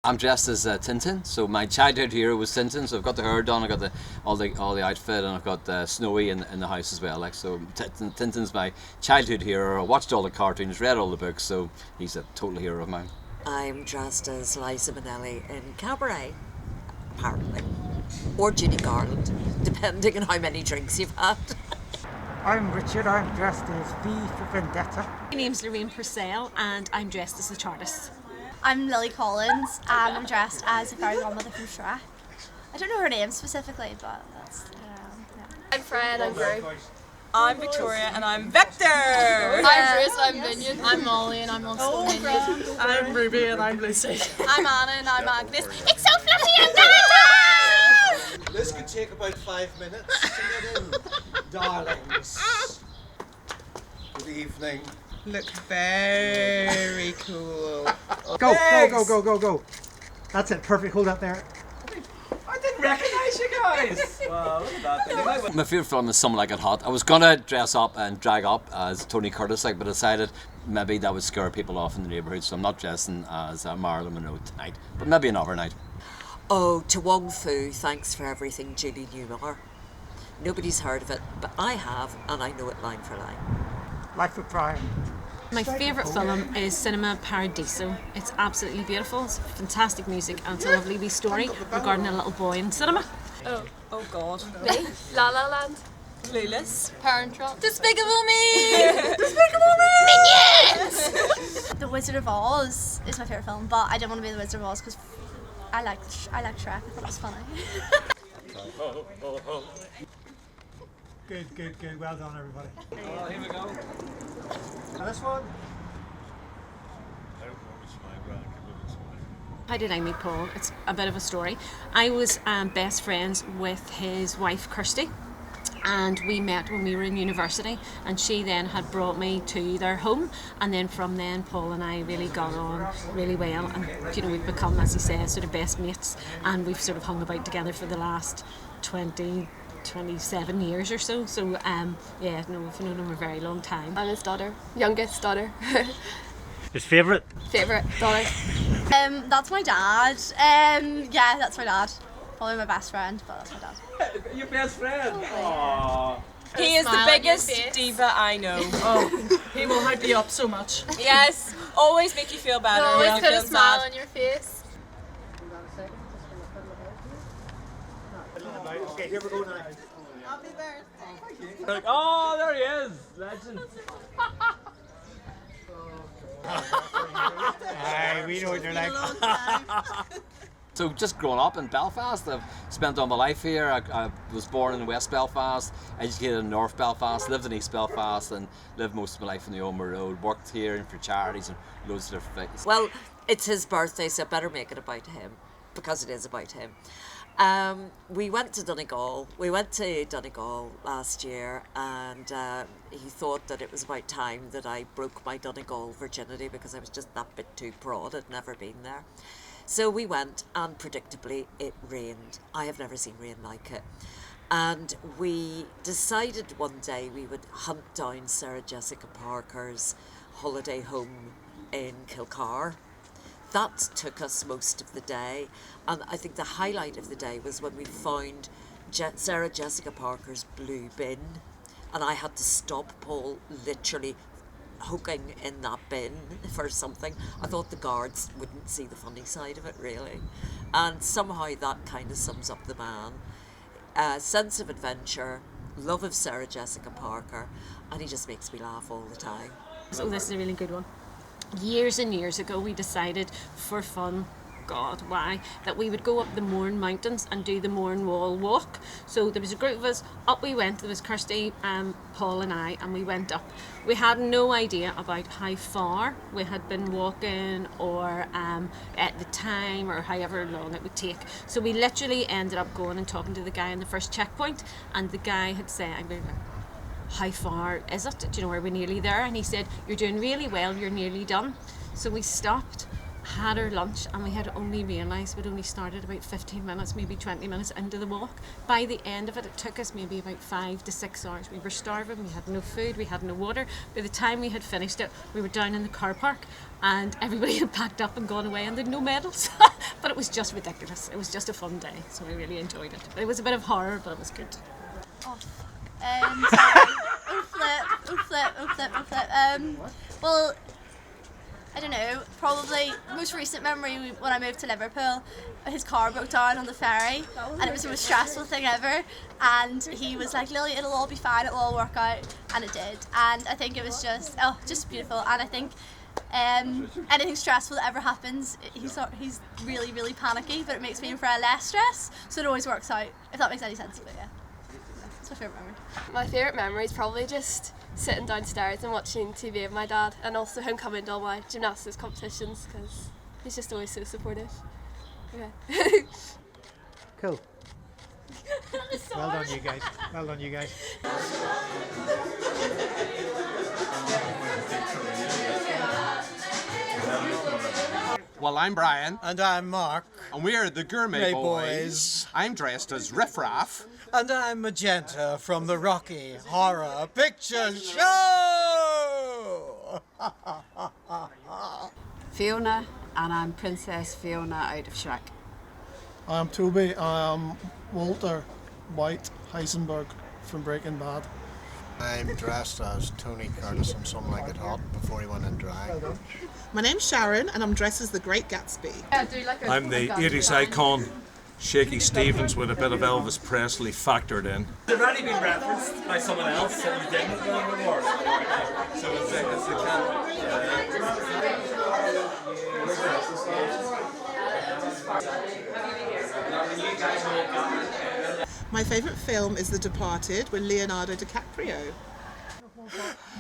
I'm dressed as Tintin, so my childhood hero was Tintin. So I've got the hair done, I've got all the outfit, and I've got Snowy in the house as well. Like so, Tintin's my childhood hero. I watched all the cartoons, read all the books, so he's a total hero of mine. I'm dressed as Liza Minnelli in Cabaret, apparently, or Judy Garland, depending on how many drinks you've had. I'm Richard, I'm dressed as V for Vendetta. My name's Lorraine Purcell and I'm dressed as the TARDIS. I'm Lily Collins and I'm dressed as a fairy godmother from Shrek. I don't know her name specifically, but that's yeah. I'm Fred, I'm Gru. I'm Victoria and I'm Vector. I'm Bruce, I'm Minion. I'm Molly and I'm also Minion. I'm Ruby and I'm Lucy. I'm Anna and I'm Agnes. It's so fluffy and delicate! This could take about 5 minutes to get in, darlings. Good evening. Look very cool. Go. That's it, perfect, hold up there. I didn't recognise you guys. Wow, look at that. My favourite film is Something Like It Hot. I was gonna dress up and drag up as Tony Curtis, but decided maybe that would scare people off in the neighbourhood, so I'm not dressing as Marilyn Monroe tonight, but maybe another night. Oh, to Wong Fu, thanks for everything, Julie Newmar. Nobody's heard of it, but I have, and I know it line for line. Life of Brian. My favourite film is Cinema Paradiso. It's absolutely beautiful, it's fantastic music and it's a lovely wee story regarding a little boy in cinema. Oh God. Me, La La Land, Clueless. Parent Trap, Despicable Me! Despicable Minions! The Wizard of Oz is my favourite film, but I didn't want to be the Wizard of Oz because I like Shrek. I thought it was funny. Good, well done everybody. Oh, here we go. And this one? How did I meet Paul? It's a bit of a story. I was best friends with his wife Kirsty, and we met when we were in university, and she then had brought me to their home, and then from then Paul and I really got on really well, and we've become, as he says, sort of best mates, and we've sort of hung about together for the last 27 years or so. So we've known him a very long time. I'm his daughter, youngest daughter. His favourite? Favourite daughter. That's my dad. Yeah, that's my dad. Probably my best friend, but that's my dad. Your best friend. Aww. He is the Smile on your biggest face. diva I know. Oh, he will hype you up so much. Yes, always make you feel better. Always when you put a feel smile sad. on your face. Okay, here we go now. Like, oh, there he is, legend. Aye, we know what you're like. So just growing up in Belfast, I've spent all my life here. I was born in West Belfast, educated in North Belfast, lived in East Belfast, and lived most of my life on the Omer Road. Worked here and for charities and loads of different things. Well, it's his birthday, so I better make it about him, because it is about him. We went to Donegal. We went to Donegal last year, and he thought that it was about time that I broke my Donegal virginity because I was just that bit too proud. I'd never been there. So we went, and predictably it rained. I have never seen rain like it. And we decided one day we would hunt down Sarah Jessica Parker's holiday home in Kilcar. That took us most of the day, and I think the highlight of the day was when we found Sarah Jessica Parker's blue bin, and I had to stop Paul literally hooking in that bin for something. I thought the guards wouldn't see the funny side of it, really, and somehow that kind of sums up the man. Sense of adventure, love of Sarah Jessica Parker, and he just makes me laugh all the time. So this is a really good one. Years and years ago we decided for fun, God, why, that we would go up the Mourne Mountains and do the Mourne Wall walk. So there was a group of us, up we went, there was Kirsty, Paul and I, and we went up. We had no idea about how far we had been walking or at the time or however long it would take. So we literally ended up going and talking to the guy in the first checkpoint, and the guy had said, how far is it? Do you know, are we nearly there? And he said, you're doing really well, you're nearly done. So we stopped, had our lunch, and we had only realised we'd only started about 15 minutes, maybe 20 minutes into the walk. By the end of it, it took us maybe about 5 to 6 hours. We were starving, we had no food, we had no water. By the time we had finished it, we were down in the car park, and everybody had packed up and gone away, and they had no medals. But it was just ridiculous. It was just a fun day, so I really enjoyed it. It was a bit of horror, but it was good. Oh, fuck. Sorry. Well, I don't know, probably most recent memory when I moved to Liverpool, his car broke down on the ferry and it was the most stressful thing ever, and he was like, Lily, it'll all be fine, it'll all work out, and it did. And I think it was just beautiful, and I think anything stressful that ever happens, he's really, really panicky, but it makes me feel less stress, so it always works out, if that makes any sense. But yeah, that's my favourite memory. My favourite memory is probably just sitting downstairs and watching TV with my dad, and also him coming to all my gymnastics competitions because he's just always so supportive. Okay. Cool. Well done, you guys. Well done, you guys. Well, I'm Brian. And I'm Mark. And we're the Gourmet Hey, Boys. boys. I'm dressed as Riff Raff. And I'm Magenta from the Rocky Horror Picture Show! Fiona, and I'm Princess Fiona out of Shrek. I'm Toby. I'm Walter White Heisenberg from Breaking Bad. I'm dressed as Tony Curtis from Some Like It Hot before he went in drag. My name's Sharon and I'm dressed as the Great Gatsby. I'm the 80s icon, Shaky Stevens, with a bit of Elvis Presley factored in. It's already been referenced by someone else that you didn't know before. So it's the My favourite film is The Departed with Leonardo DiCaprio.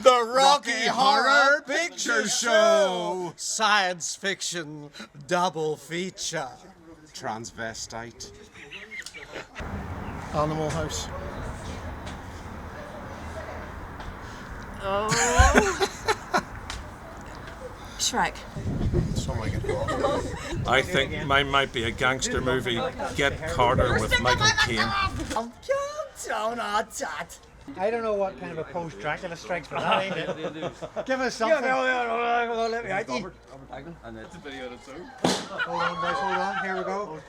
The Rocky Horror Picture Show! Science fiction double feature. Transvestite. Animal House. Oh. Shrek. Some Like It Hot. I think mine might be a gangster movie, Get Carter with Michael Caine. I don't know what kind of a post-Dracula strikes, but that ain't it. Give us something. No, let me out. And it's a video of it too. Hold on, boys, hold on. Here we go.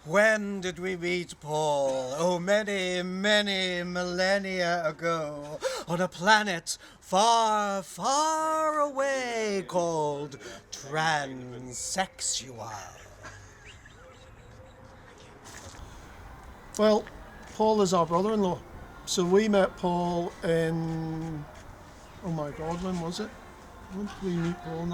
When did we meet Paul? Oh, many, many millennia ago, on a planet far, far away called Transsexual. Well, Paul is our brother-in-law. So we met Paul in, oh my God, when was it? When did we meet Paul?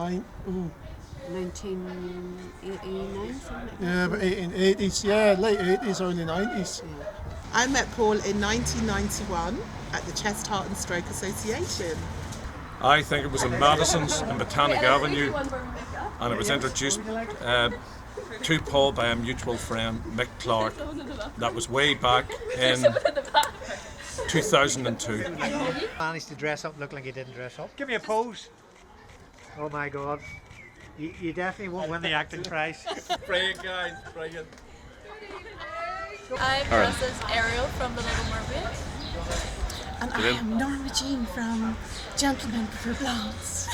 1989, something. Yeah, but 1880s, yeah, late 80s, early 90s. I met Paul in 1991 at the Chest, Heart and Stroke Association. I think it was in Madison's in Botanic Avenue, and it was introduced to Paul by a mutual friend, Mick Clark. That was way back in 2002. Managed to dress up, look like he didn't dress up. Give me a pose. Oh my God. You definitely won't win the acting prize. Brilliant, guys. Brilliant. I'm dressed as Ariel from The Little Mermaid. And I am Norma Jean from Gentlemen Prefer Blondes.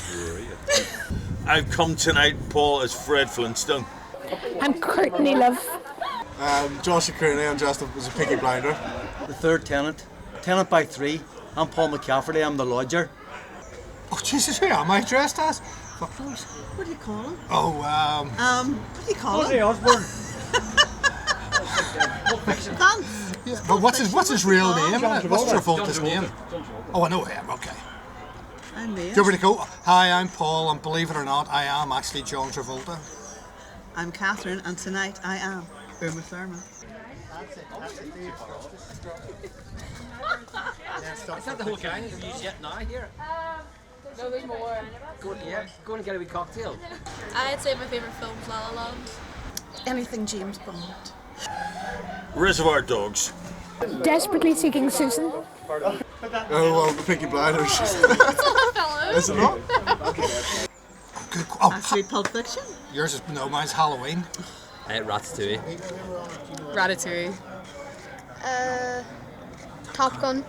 I've come tonight, Paul, as Fred Flintstone. I'm Courtney Love. Joshua Kearney, I'm dressed up as a Peaky Blinder. The third tenant. Tenant by three. I'm Paul McCafferty, I'm the lodger. Oh, Jesus, who am I dressed as? What do you call him? Oh, What do you call him? Ozzy Osbourne. Vance. but what's his real name? What's Travolta's John name? Oh, I know him, okay. I'm Mia. Do you want me to go? Hi, I'm Paul, and believe it or not, I am actually John Travolta. I'm Catherine, and tonight I am Uma Thurman. Is that the whole gang? Have you yet now here? No, there's more. Go and get a wee cocktail. I'd say my favourite film is La La Land. Anything James Bond. Reservoir Dogs. Desperately Seeking Susan. Oh, well, the Peaky Blinders. Is it not? Good. Oh, Actually, Pulp Fiction. yours is, no, mine's Halloween. Ratatouille. Ratatouille. Top Gun.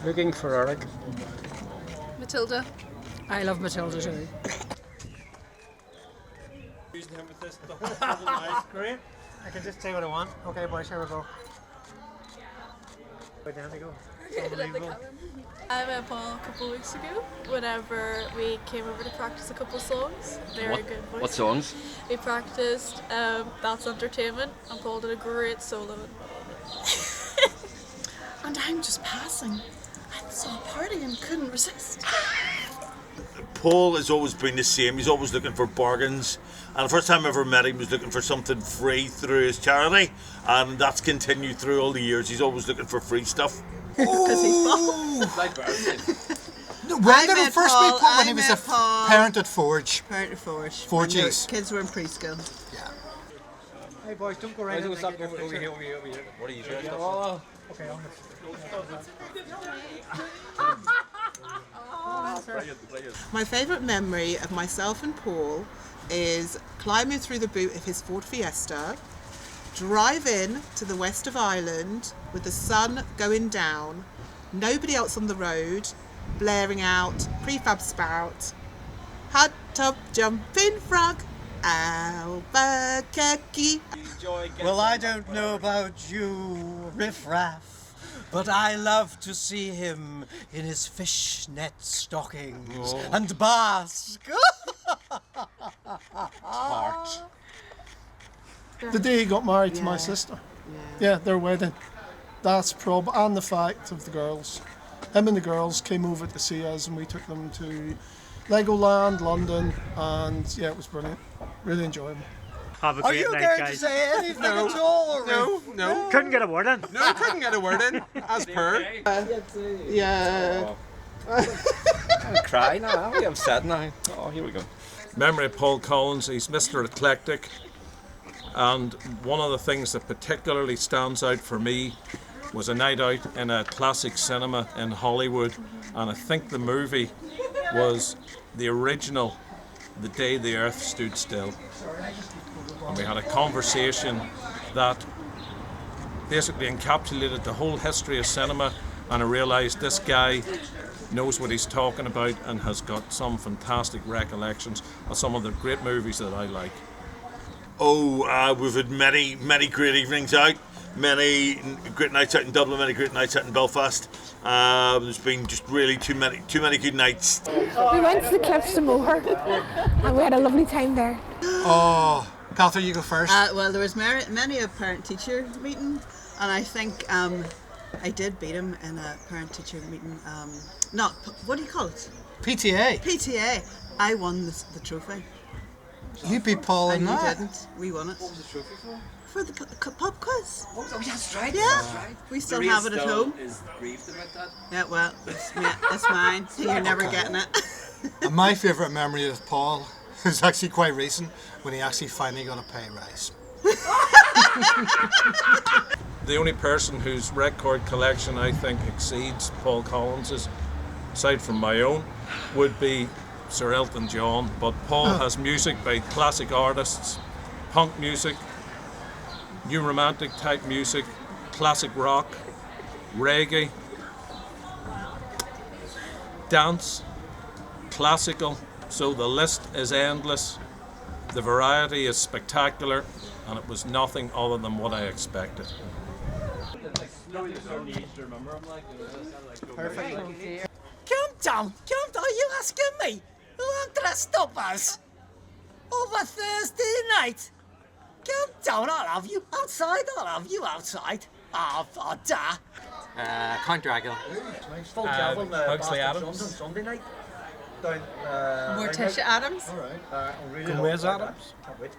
Looking for Eric. Matilda. I love Matilda too. Using him with this the whole night. Great. I can just say what I want. Okay, boys, here we go. Right down we go. Unbelievable. I met Paul a couple of weeks ago whenever we came over to practice a couple of songs. Very good voice. What songs? We practiced That's Entertainment and Paul did a great solo. And I'm just passing. I saw a party and couldn't resist. Paul has always been the same. He's always looking for bargains. And the first time I ever met him, he was looking for something free through his charity. And that's continued through all the years. He's always looking for free stuff. Because he's Paul. When did we first meet Paul? When he was a parent at Forge. Parent at Forge. Forges. Kids were in preschool. Hey boys, don't go right in. What's up? Over here. What are you doing? Okay, on this. My favourite memory of myself and Paul is climbing through the boot of his Ford Fiesta, driving to the west of Ireland with the sun going down, nobody else on the road, blaring out Prefab Sprout, Hot Tub Jumping Frog, Albuquerque. Well, I don't know about you, Riff Raff, but I love to see him in his fishnet stockings and bask. Smart. The day he got married to my sister. Yeah, their wedding. That's and the fact of the girls. Him and the girls came over to see us and we took them to Legoland, London, and yeah, it was brilliant. Really enjoyable. Have a Are great you night, going guys. to say anything at all? No. Couldn't get a word in. No, couldn't get a word in. As per. Yeah. I'm crying now. I'm sad now. Oh, here we go. Memory of Paul Collins. He's Mr. Eclectic. And one of the things that particularly stands out for me was a night out in a classic cinema in Hollywood. And I think the movie was the original The Day the Earth Stood Still. And we had a conversation that basically encapsulated the whole history of cinema, and I realised this guy knows what he's talking about and has got some fantastic recollections of some of the great movies that I like. Oh, we've had many great evenings out, many great nights out in Dublin, many great nights out in Belfast. There's been just really too many good nights. We went to the Cliffs of Moher and we had a lovely time there. Oh, Catherine, you go first. Well, there was many a parent-teacher meeting, and I think I did beat him in a parent-teacher meeting. What do you call it? PTA. PTA. I won the trophy. You beat Paul in And you that. didn't. We won it. What was the trophy for? For the pub quiz. Oh, that's right. Yeah. That's right. We still have it at home. Is grieved about that. Yeah, well, it's mine. You're never getting it. And my favourite memory of Paul is actually quite recent, when he actually finally got a pay rise. The only person whose record collection I think exceeds Paul Collins's, aside from my own, would be Sir Elton John. But Paul has music by classic artists, punk music, new romantic type music, classic rock, reggae, dance, classical, so the list is endless. The variety is spectacular, and it was nothing other than what I expected. Perfect. Come down, you asking me? Who want to stop us? Over Thursday night? Come down, I'll have you outside, Oh, da. Count Dracula. Huxley Adams. Sunday night. Morticia Adams. Gomez Adams.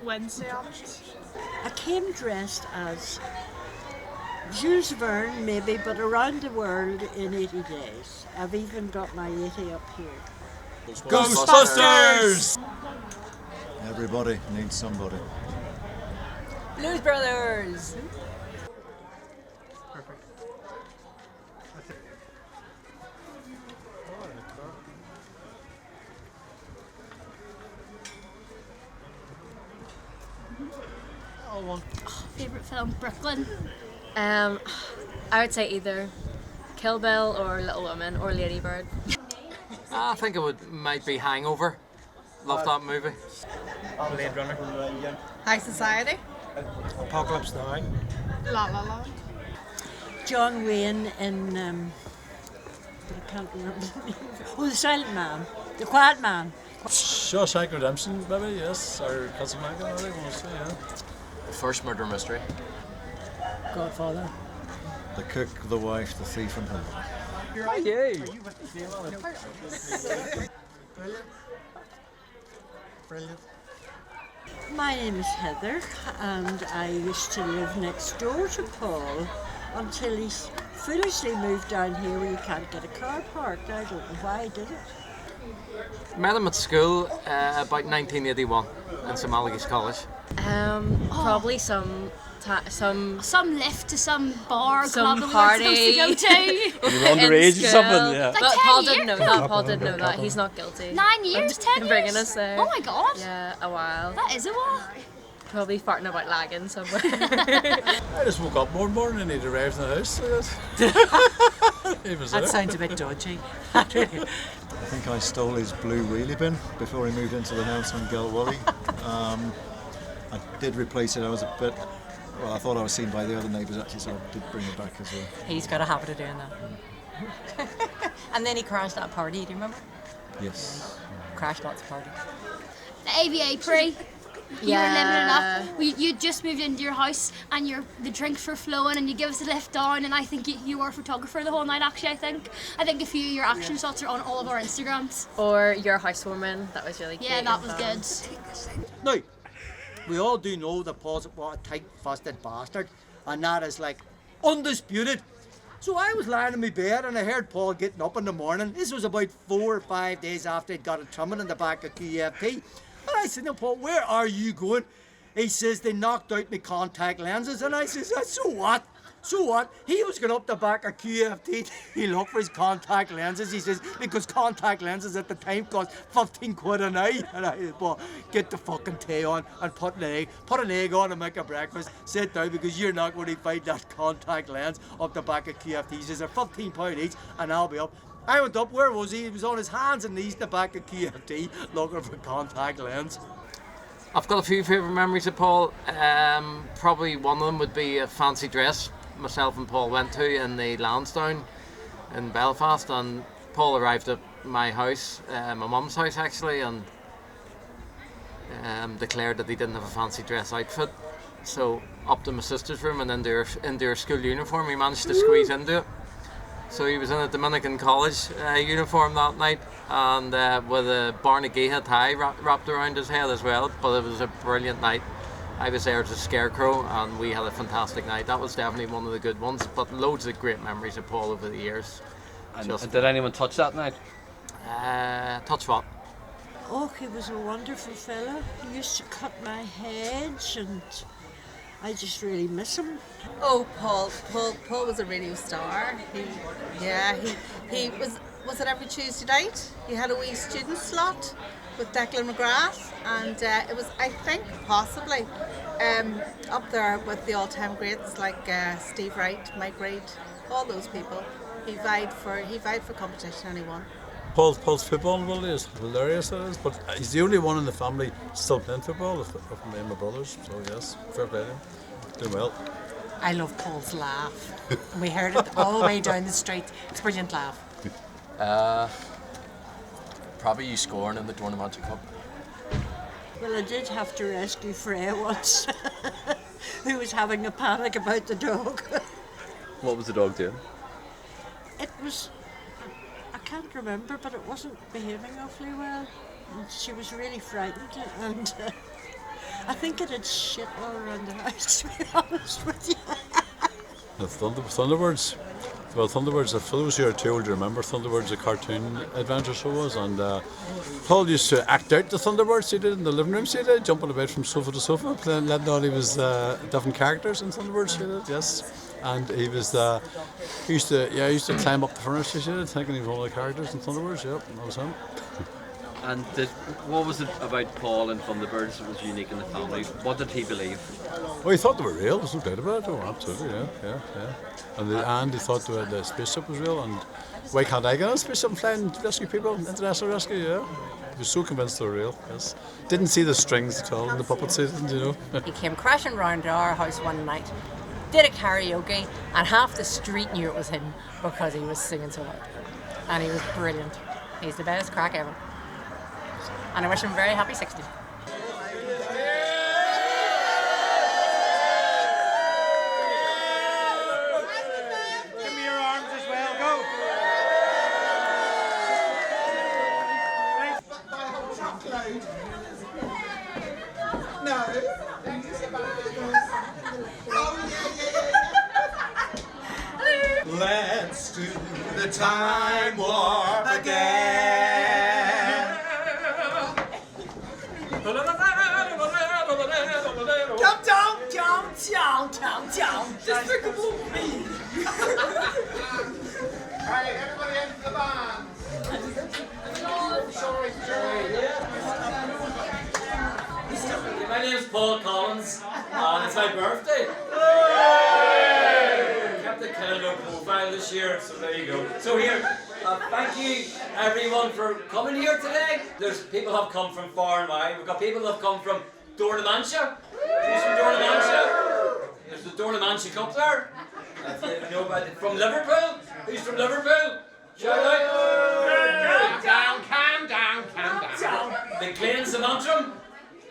Wednesday Adams. I came dressed as Jules Verne, maybe, but around the world in 80 days. I've even got my 80 up here. Ghostbusters! Everybody needs somebody. Blues Brothers. Favorite film, Brooklyn. I would say either Kill Bill or Little Women or Lady Bird. I think it might be Hangover. Loved that movie. Blade Runner. High Society. Apocalypse Now. La La La. John Wayne in, I can't remember the name. Oh, The Silent Man. The Quiet Man. Shawshank Redemption, maybe, yes. Or Casablanca, I think, mostly, yeah. The First Murder Mystery. Godfather. The Cook, The Wife, The Thief and Him. Hi, yay. Brilliant. My name is Heather, and I used to live next door to Paul until he foolishly moved down here where you can't get a car parked. I don't know why he did it. Met him at school about 1981 in St Malachy's College. Probably some lift to some bar some club party. that we were supposed to go to. You were underage or something, yeah. Like But 10 Paul didn't years? know that. Paul didn't know that. He's not guilty. 9 years, 10 years. Bringing us there. Oh my god. Yeah, a while. That is a while. Probably farting about lagging somewhere. I just woke up one morning and he'd arrived in the house. So yes. He was That there. sounds a bit dodgy. I think I stole his blue wheelie bin before he moved into the house on Galwally. I did replace it. I was a bit. Well, I thought I was seen by the other neighbours actually, so I did bring it back as well. He's got a habit of doing that. And then he crashed that party, do you remember? Yes. Crashed lots of parties. The AVA pre. You were living it up. You just moved into your house and the drinks were flowing and you give us a lift down, and I think you were a photographer the whole night actually. I think a few of your action shots are on all of our Instagrams. Or your housewarming. That was really cute. Yeah, that was good. Now, we all do know that Paul's a tight-fisted bastard, and that is like undisputed. So I was lying in my bed and I heard Paul getting up in the morning. This was about 4 or 5 days after he'd got a trumpet in the back of QFT. And I said, "Now, Paul, where are you going?" He says, "They knocked out my contact lenses." And I says, "So what? So what?" He was going up the back of QFT. He looked for his contact lenses. He says, because contact lenses at the time cost 15 quid an eye. And I said, "Well, get the fucking tea on and put an egg on and make a breakfast. Sit down because you're not going to find that contact lens up the back of QFT." He says, "They're £15 each and I'll be up." I went up, where was he? He was on his hands and knees in the back of QFT looking for contact lens. I've got a few favourite memories of Paul. Probably one of them would be a fancy dress myself and Paul went to in the Lansdowne in Belfast, and Paul arrived at my house, my mum's house actually, and declared that he didn't have a fancy dress outfit. So up to my sister's room and into her school uniform, he managed to squeeze into it. So he was in a Dominican college uniform that night, and with a Barnegeha tie wrapped around his head as well. But it was a brilliant night. I was there as a scarecrow, and we had a fantastic night. That was definitely one of the good ones. But loads of great memories of Paul over the years. And did anyone touch that night? Touch what? Oh, he was a wonderful fella. He used to cut my hedge, and I just really miss him. Oh, Paul was a radio star. He was it every Tuesday night? He had a wee student slot with Declan McGrath, and it was, I think, possibly up there with the all-time greats like Steve Wright, Mike Reid, all those people. He vied for competition and he won. Paul's football ability is hilarious, it is, but he's the only one in the family still playing football of me and my brothers, so yes, fair play to him. Doing well. I love Paul's laugh. We heard it all the way down the street. It's a brilliant laugh. Probably you scoring in the Tournament Cup. Well, I did have to rescue Freya once, who was having a panic about the dog. What was the dog doing? It was, I can't remember, but it wasn't behaving awfully well. And she was really frightened, and I think it had shit all around the house, to be honest with you. The Thunderbirds. Well, Thunderbirds, for those who are too old to remember, Thunderbirds, a cartoon adventure show was, and Paul used to act out the Thunderbirds he did in the living room, he did, jumping about from sofa to sofa, letting on he was different characters in Thunderbirds, he did, yes. And he was, he used to climb up the furniture, he did, thinking he was one of the characters in Thunderbirds, yep, that was him. And what was it about Paul and Thunderbirds that was unique in the family? What did he believe? Well, he thought they were real. There's no doubt about it. Oh, absolutely, yeah. And he thought the spaceship was real. And why can't I get on a spaceship and fly and rescue people? International rescue, yeah. He was so convinced they were real. Yes. Didn't see the strings at all in the puppet season, you know. He came crashing round to our house one night, did a karaoke, and half the street knew it was him because he was singing so loud. And he was brilliant. He's the best crack ever. And I wish him a very happy 60th. Give me your arms as well, go! No. Let's do the time warp again. Jump, jump, jump, jump, jump, jump. Despicable Me. Alright, everybody into the band. My name's Paul Collins, and it's my birthday. Kept the kind of low profile this year, so there you go. So here, thank you everyone for coming here today. There's people have come from far and wide. We've got people that have come from Dornamancha. Who's from Dornamancha? There's the Dornamancha Cup there. You know about it. From Liverpool. Who's from Liverpool? Shout out. Calm down. The Glens of Antrim.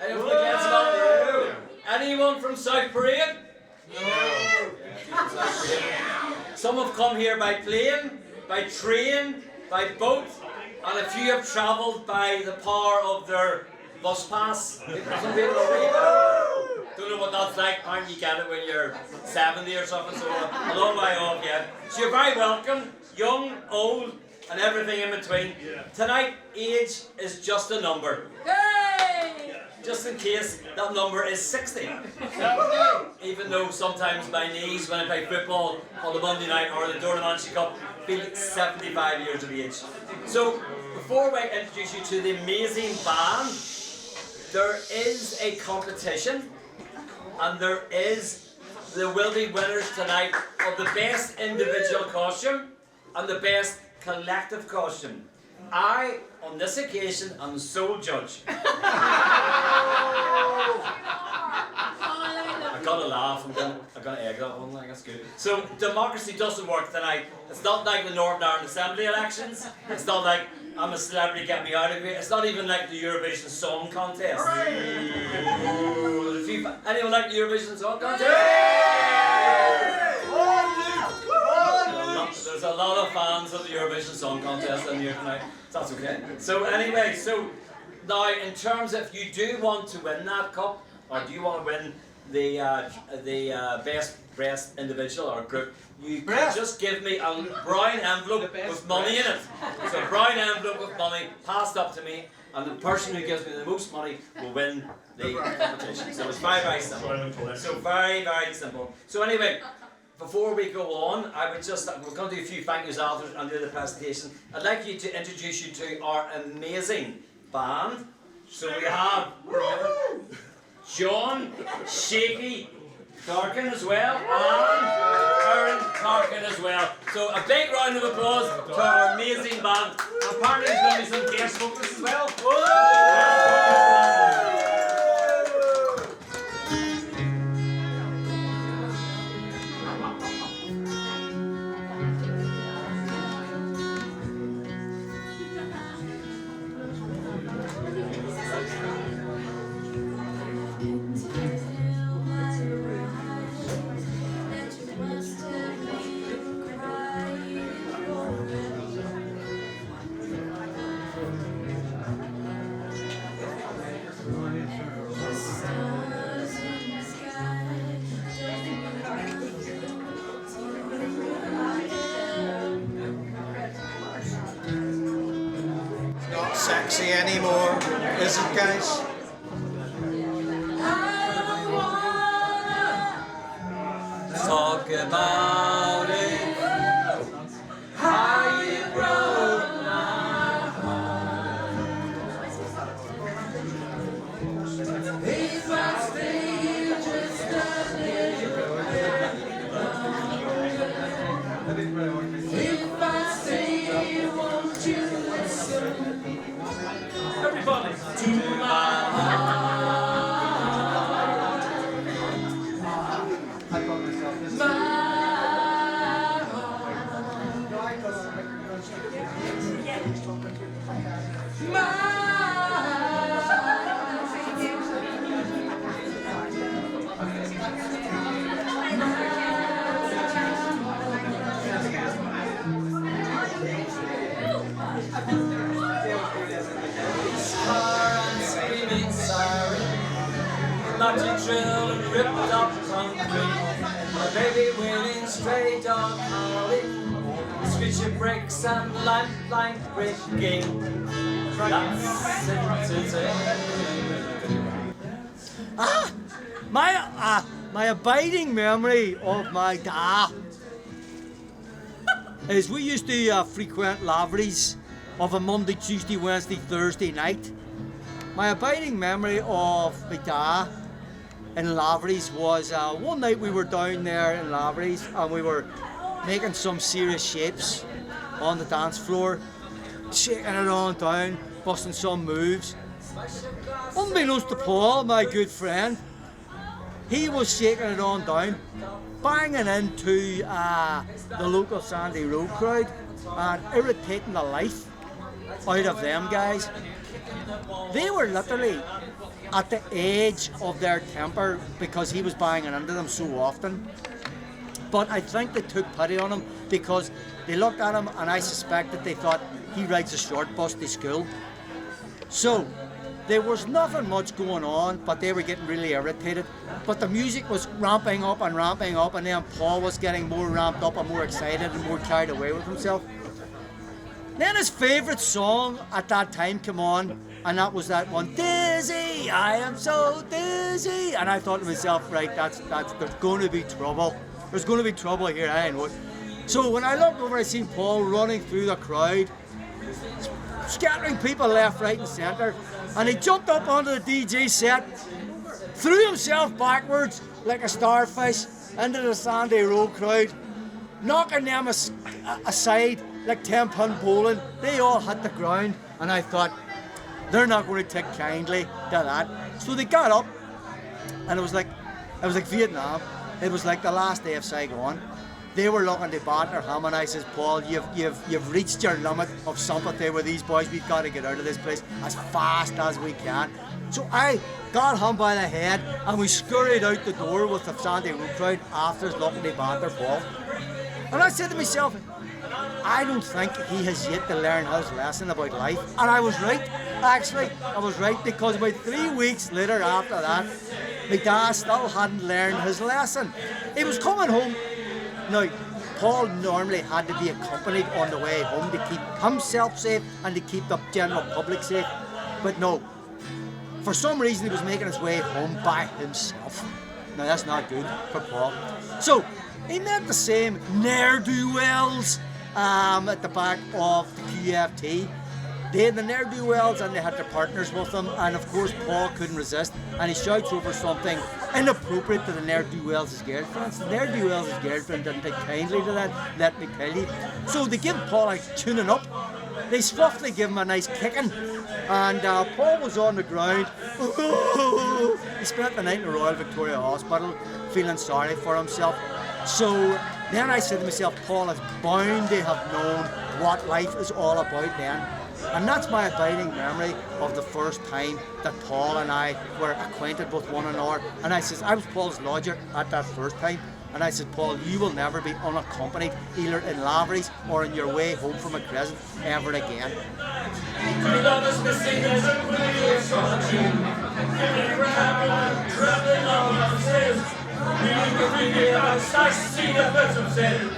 Anyone from the Glens of Antrim? Anyone from South Parade? No. Some have come here by plane, by train, by boat, and a few have travelled by the power of their bus pass. Some people don't know what that's like. Apparently you get it when you're 70 or something, so a long way off yet. So you're very welcome, young, old, and everything in between. Tonight, age is just a number. Just in case that number is 60. Even though sometimes my knees when I play football on the Monday night or the Dornamancha Cup feel 75 years of age. So before I introduce you to the amazing band, there is a competition and there will be winners tonight of the best individual costume and the best collective costume. I, on this occasion, am the sole judge. I gotta laugh, I'm gonna egg that one, that's good. So, democracy doesn't work tonight. It's not like the Northern Ireland Assembly elections. It's not like I'm a celebrity, get me out of here. It's not even like the Eurovision Song Contest. Anyone like the Eurovision Song Contest? There's a lot of fans of the Eurovision Song Contest in here tonight. That's okay. So anyway, now in terms of if you do want to win that cup, or do you want to win the best individual or group, you can just give me a brown envelope with money in it. So a brown envelope with money passed up to me, and the person who gives me the most money will win the competition. So it's very, very simple. So very, very simple. So anyway, before we go on, we're going to do a few thank yous after and do the presentation. I'd like you to introduce you to our amazing band. So we have John Shaky Tarkin as well, and Aaron Tarkin as well. So a big round of applause to our amazing band. Apparently there's going to be some guest vocalists as well. Sexy anymore, is it, guys? Talk about it, how you broke my heart. If I stay, won't you listen? Everybody, to my Magic drill and ripped up concrete. My baby waiting straight on Harley. Screeching brakes and line breaking. That's it. My abiding memory of my dad is we used to frequent Lavery's of a Monday, Tuesday, Wednesday, Thursday night. My abiding memory of my dad in Lavery's was one night we were down there in Lavery's and we were making some serious shapes on the dance floor, shaking it on down, busting some moves. Unbeknownst to Paul, my good friend, he was shaking it on down, banging into the local Sandy Road crowd and irritating the life out of them guys. They were literally at the edge of their temper because he was banging into them so often. But I think they took pity on him because they looked at him and I suspect that they thought he rides a short bus to school. So there was nothing much going on, but they were getting really irritated. But the music was ramping up and then Paul was getting more ramped up and more excited and more carried away with himself. Then his favourite song at that time came on, and that was that one, Dizzy, I am so dizzy. And I thought to myself, right, there's going to be trouble. There's going to be trouble here, I know it. So when I looked over, I seen Paul running through the crowd, scattering people left, right and centre. And he jumped up onto the DJ set, threw himself backwards like a starfish into the Sandy Road crowd, knocking them aside like 10-pin bowling. They all hit the ground, and I thought, they're not going to take kindly to that. So they got up, and it was like Vietnam. It was like the last day of Saigon. They were looking to bat their ham, and I says, Paul, you've reached your limit of sympathy with these boys. We've got to get out of this place as fast as we can. So I got him by the head, and we scurried out the door with the Sandy Road crowd after looking to bat their ball. And I said to myself, I don't think he has yet to learn his lesson about life. And I was right, actually. I was right, because about 3 weeks later after that, my dad still hadn't learned his lesson. He was coming home. Now, Paul normally had to be accompanied on the way home to keep himself safe and to keep the general public safe. But no, for some reason he was making his way home by himself. Now that's not good for Paul. So, he met the same ne'er-do-wells at the back of the QFT. They had the ne'er-do-wells and they had their partners with them, and of course Paul couldn't resist, and he shouts over something inappropriate to the ne'er-do-wells' girlfriend. The ne'er-do-wells' girlfriend didn't take kindly to that, let me tell you. So they give Paul a tuning up. They swiftly give him a nice kicking, and Paul was on the ground. He spent the night in the Royal Victoria Hospital feeling sorry for himself. So then I said to myself, Paul is bound to have known what life is all about then. And that's my abiding memory of the first time that Paul and I were acquainted with one another. And I says, I was Paul's lodger at that first time. And I said, Paul, you will never be unaccompanied either in Lavery's or on your way home from a crescent ever again.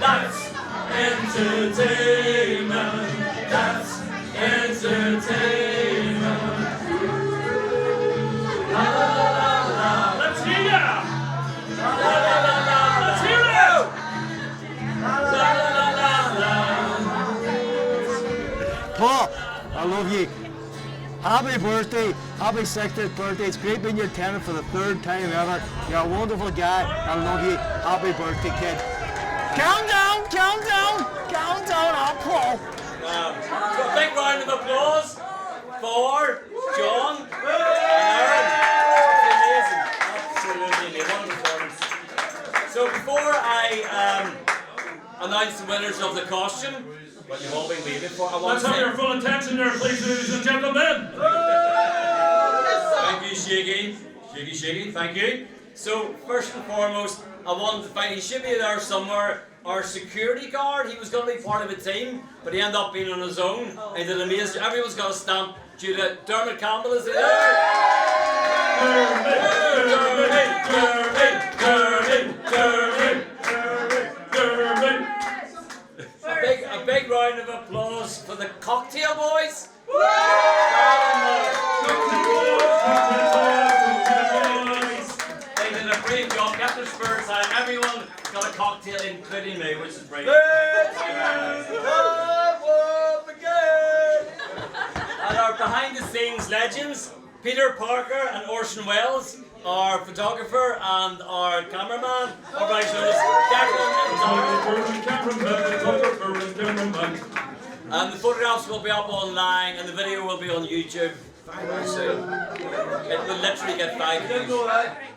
That's entertainment. That's entertainment. La la la la la. Let's hear ya. La la la la la. Let's hear it. La la la la la. Paul, I love you. happy birthday, happy 60th birthday. It's great being your tenant for the 3rd time ever. You're a wonderful guy. I love you. Happy birthday, kid. Countdown, countdown, countdown, up, Paul. So a big round of applause for John and Aaron. Amazing. Absolutely amazing. What a performance. So before I announce the winners of the costume, what you've all been waiting for, I want Let's to have say... your full attention there, please, ladies and gentlemen. Thank you, Shaggy. Shaggy, thank you. So, first and foremost, I wanted to find, he should be there somewhere, our security guard. He was going to be part of a team, but he ended up being on his own. And he did amazing. Everyone's got a stamp due to Dermot Campbell, is he there? A big round of applause for the Cocktail Boys. They did a brilliant job, kept their spirits high, and everyone got a cocktail, including me, which is brilliant. And our behind-the-scenes legends, Peter Parker and Orson Welles, our photographer and our cameraman, otherwise known as Declan. And the photographs will be up online, and the video will be on YouTube very soon. It will literally get 5 views.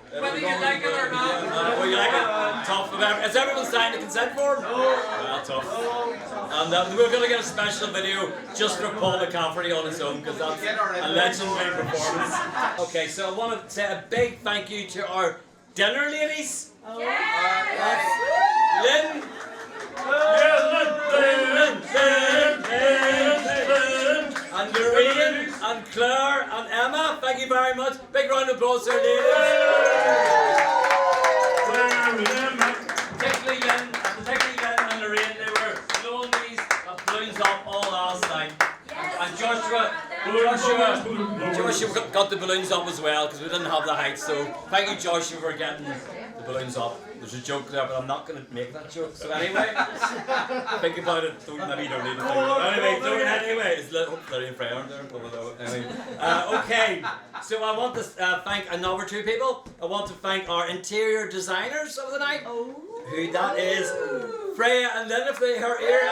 Whether you like it or not. Whether you like it, tough. Has everyone signed the consent form? Well, tough. And we're going to get a special video just for Paul McCafferty on his own, because that's a legendary performance. Okay, so I want to say a big thank you to our dinner ladies. Yes! Lynn. And Lorraine and Claire and Emma, thank you very much. Big round of applause to our ladies. Particularly Lynn and Lorraine, they were blowing these balloons up all last night. And Joshua got the balloons up as well, because we didn't have the height. So thank you, Joshua, for getting the balloons up. There's a joke there, but I'm not going to make that joke. So anyway, think about it. Maybe you don't need to think about it. Anyway, do it anyway. It's Larry and Freya aren't there. Anyway. Okay, so I want to thank another 2 people. I want to thank our interior designers of the night. Who that is, Freya and Lynn, if they are here.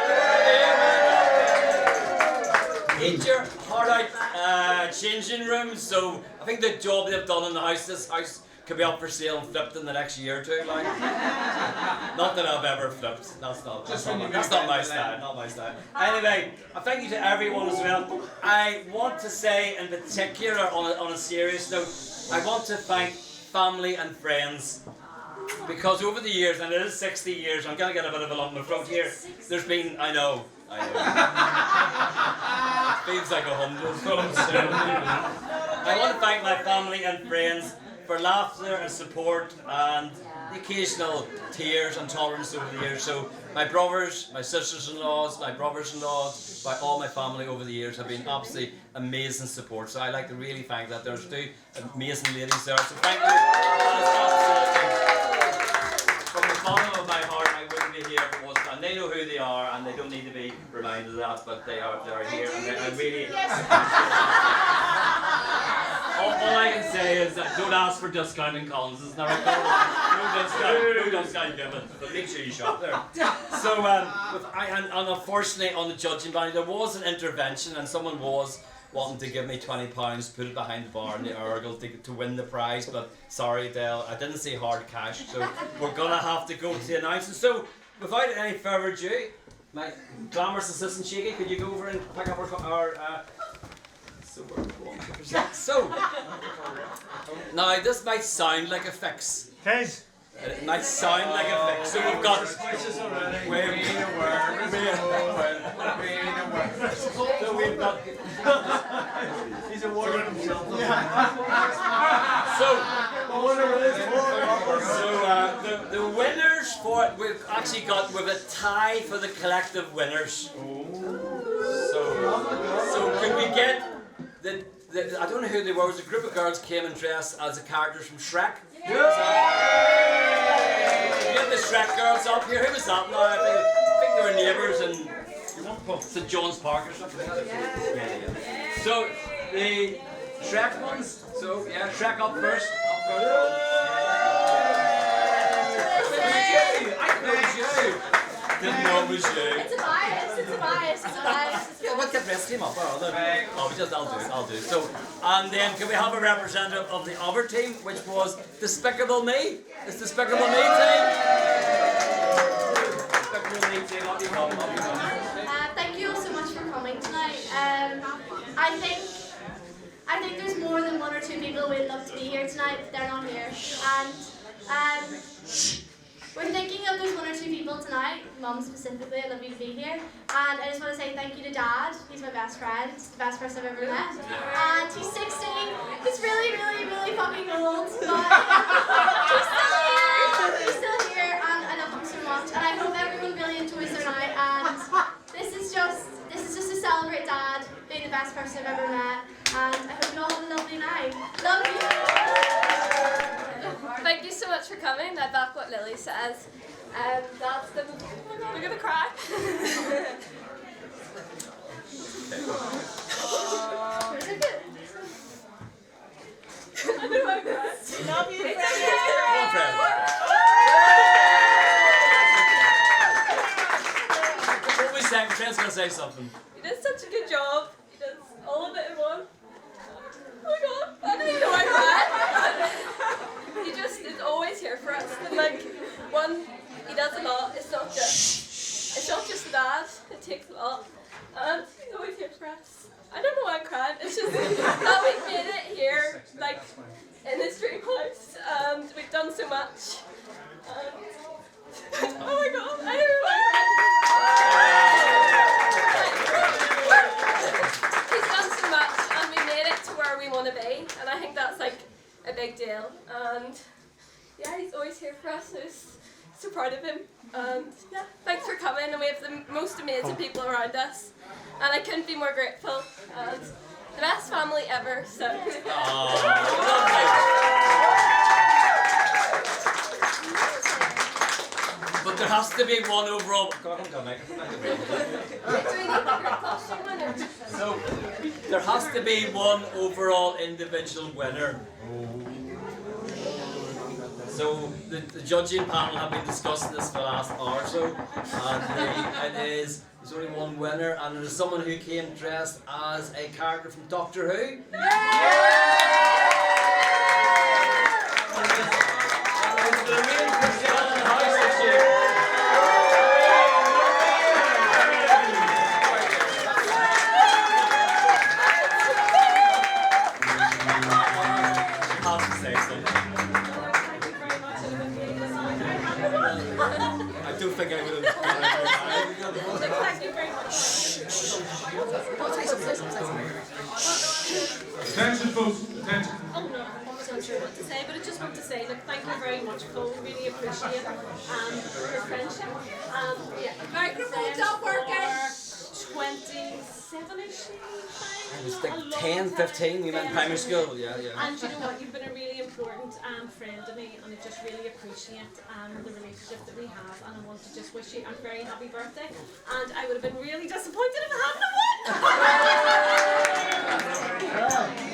Eat your heart out changing rooms. So I think the job they've done in the house, this house could be up for sale and flipped in the next year or 2. Like, not that I've ever flipped. That's not my style. Not my style. Anyway, I thank you to everyone as well. I want to say, in particular, on a serious note, I want to thank family and friends. Because over the years, and it is 60 years, I'm going to get a bit of a lump in my throat here. There's been, I know. Feels like 100. I want to thank my family and friends for laughter and support and the occasional tears and tolerance over the years. So my brothers, my sisters-in-laws, my brothers-in-laws, all my family over the years have been absolutely amazing support. So I'd like to really thank that. There's 2 amazing ladies there. So thank you. From the bottom of my heart, I wouldn't be here if it wasn't. And they know who they are, and they don't need to be reminded of that, but they are here. And I really... All I can say is that don't ask for discount in Collins, isn't that right? No discount given, but make sure you shop there. So, and unfortunately on the judging panel there was an intervention, and someone was wanting to give me £20, put it behind the bar in the Urgle to win the prize, but sorry Dale, I didn't see hard cash, so we're gonna have to go to the announcement. So, without any further ado, my glamorous assistant Shaggy, could you go over and pick up our so we're going to present. So, now this might sound like a fix. It might sound like a fix. So we've got. So we've got. He's awarded himself. So the winners for it, we've actually got with a tie for the collective winners. So could we get I don't know who they were. It was a group of girls came and dressed as the characters from Shrek. Get the Shrek girls up here. Who was that now? I think they were neighbours in St John's Park or something. Yeah. So the Shrek ones. So yeah, Shrek up first. Up first. I know it was you. Didn't know it was you. It's a bias. It's a bias. It's a bias. Yeah, we'll get the rest of them up. Oh, I'll do it. So, and then can we have a representative of the other team, which was Despicable Me? It's Despicable Me team. Despicable Me team. Up you come. Thank you all so much for coming tonight. I think there's more than one or two people we'd love to be here tonight, but they're not here. And we're thinking of those one or two people tonight, Mum specifically, I'd love you to be here. And I just want to say thank you to Dad. He's my best friend. He's the best person I've ever met. And he's 16. He's really, really, really fucking old. But he's still here. He's still here, and I love him so much. And I hope everyone really enjoys their night. And this is just to celebrate Dad being the best person I've ever met. And I hope you all have a lovely night. Love you. Thank you so much for coming. I back what Lily says. That's the. Oh my god, I'm gonna cry. I know I'm crying. Love you, What was saying? Fred's gonna say something. He does such a good job. He does all of it in one. Oh my god, I didn't know I cried. He just is always here for us. And like, he does a lot. It's not just Dad. It takes a lot. And he's always here for us. I don't know why I'm crying. It's just that we've made it here, like, in this dream house. And we've done so much. And, oh my god, I don't know why I'm crying. He's done so much, and we made it to where we want to be, and I think that's like a big deal. And yeah, he's always here for us. So proud of him. And yeah, thanks for coming. And we have the most amazing people around us, and I couldn't be more grateful. And the best family ever. So. But there has to be one overall. So there has to be one overall individual winner. So the judging panel have been discussing this for the last hour or so, and there's only one winner, and there's someone who came dressed as a character from Doctor Who. I don't think I would have. Thank you very much. Attention, folks. Attention. Oh no, I'm not sure what to say, but I just want to say, look, thank you very much, Paul. Really appreciate your friendship. Yeah, Microphone stop working. 27-ish. I was like 10, 15, we went in primary school, yeah. And you know what, you've been a really important friend to me, and I just really appreciate the relationship that we have, and I want to just wish you a very happy birthday, and I would have been really disappointed if I hadn't won!